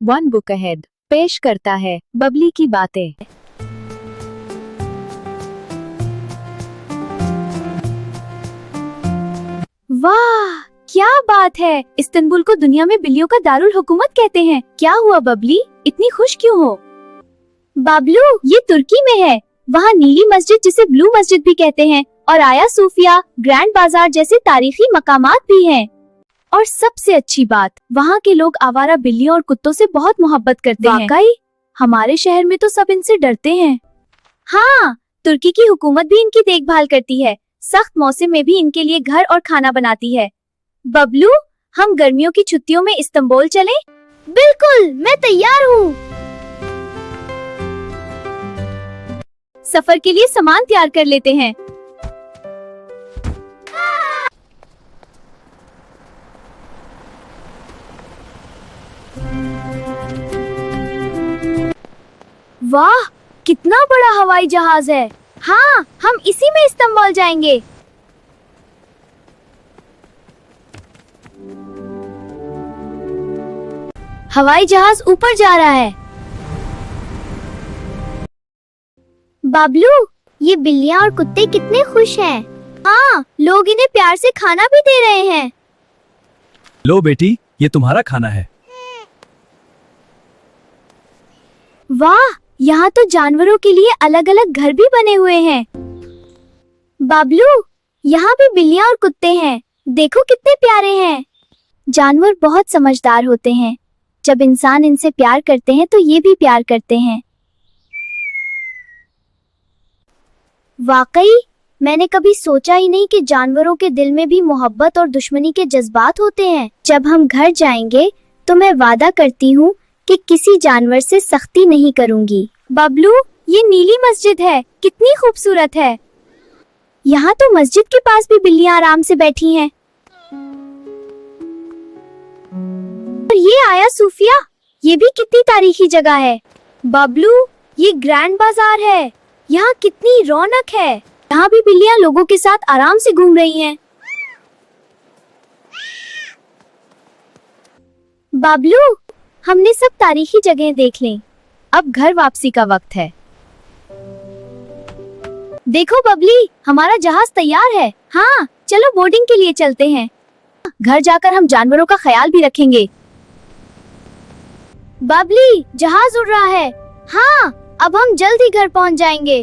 One book ahead पेश करता है बबली की बातें। वाह क्या बात है, इस्तांबुल को दुनिया में बिल्लियों का दारुल हुकूमत कहते हैं। क्या हुआ बबली, इतनी खुश क्यों हो? बाबलू, ये तुर्की में है। वहाँ नीली मस्जिद जिसे ब्लू मस्जिद भी कहते हैं और आया सूफिया, ग्रैंड बाजार जैसे तारीखी मकामात भी हैं। और सबसे अच्छी बात, वहाँ के लोग आवारा बिल्लियों और कुत्तों से बहुत मोहब्बत करते हैं। वाकई हमारे शहर में तो सब इनसे डरते हैं। हाँ, तुर्की की हुकूमत भी इनकी देखभाल करती है, सख्त मौसम में भी इनके लिए घर और खाना बनाती है। बबलू, हम गर्मियों की छुट्टियों में इस्तांबुल चलें? बिल्कुल, मैं तैयार हूँ। सफर के लिए सामान तैयार कर लेते हैं। वाह, कितना बड़ा हवाई जहाज है। हाँ, हम इसी में इस्तांबुल जाएंगे। हवाई जहाज ऊपर जा रहा है। बाबलू, ये बिल्लियाँ और कुत्ते कितने खुश हैं। हाँ, लोग इन्हें प्यार से खाना भी दे रहे हैं। लो बेटी, ये तुम्हारा खाना है। वाह, यहाँ तो जानवरों के लिए अलग अलग घर भी बने हुए हैं। बाबलू, यहाँ भी बिल्लियाँ और कुत्ते हैं, देखो कितने प्यारे हैं। जानवर बहुत समझदार होते हैं, जब इंसान इनसे प्यार करते हैं तो ये भी प्यार करते हैं। वाकई, मैंने कभी सोचा ही नहीं कि जानवरों के दिल में भी मोहब्बत और दुश्मनी के जज्बात होते हैं। जब हम घर जाएंगे तो मैं वादा करती हूँ कि किसी जानवर से सख्ती नहीं करूँगी। बबलू, ये नीली मस्जिद है, कितनी खूबसूरत है। यहाँ तो मस्जिद के पास भी बिल्लियाँ आराम से बैठी हैं। और ये आया सूफिया, ये भी कितनी तारीखी जगह है। बबलू, ये ग्रैंड बाजार है, यहाँ कितनी रौनक है। यहाँ भी बिल्लियाँ लोगों के साथ आराम से घूम रही हैं। बबलू, हमने सब तारीखी जगह देख ली, अब घर वापसी का वक्त है। देखो बबली, हमारा जहाज तैयार है। हाँ, चलो बोर्डिंग के लिए चलते हैं। घर जाकर हम जानवरों का ख्याल भी रखेंगे। बबली, जहाज उड़ रहा है। हाँ, अब हम जल्द ही घर पहुंच जाएंगे।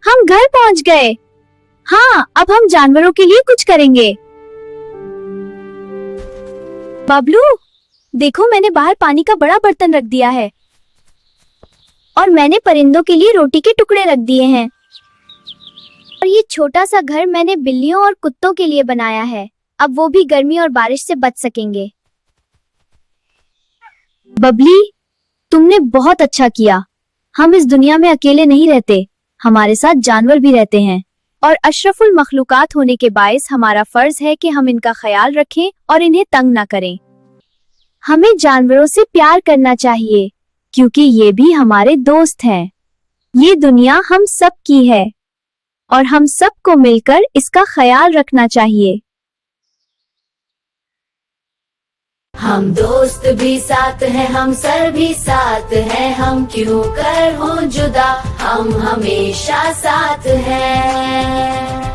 हम घर पहुंच गए। हाँ, अब हम जानवरों के लिए कुछ करेंगे। बबलू, देखो मैंने बाहर पानी का बड़ा बर्तन रख दिया है और मैंने परिंदों के लिए रोटी के टुकड़े रख दिए हैं। और ये छोटा सा घर मैंने बिल्लियों और कुत्तों के लिए बनाया है, अब वो भी गर्मी और बारिश से बच सकेंगे। बबली, तुमने बहुत अच्छा किया। हम इस दुनिया में अकेले नहीं रहते, हमारे साथ जानवर भी रहते हैं और अशरफुल मखलूकात होने के बायस हमारा फर्ज है कि हम इनका ख्याल रखें और इन्हें तंग न करें। हमें जानवरों से प्यार करना चाहिए क्योंकि ये भी हमारे दोस्त हैं। ये दुनिया हम सब की है और हम सबको मिलकर इसका ख्याल रखना चाहिए। हम दोस्त भी साथ हैं, हम सर भी साथ हैं, हम क्यों कर हो जुदा, हम हमेशा साथ हैं।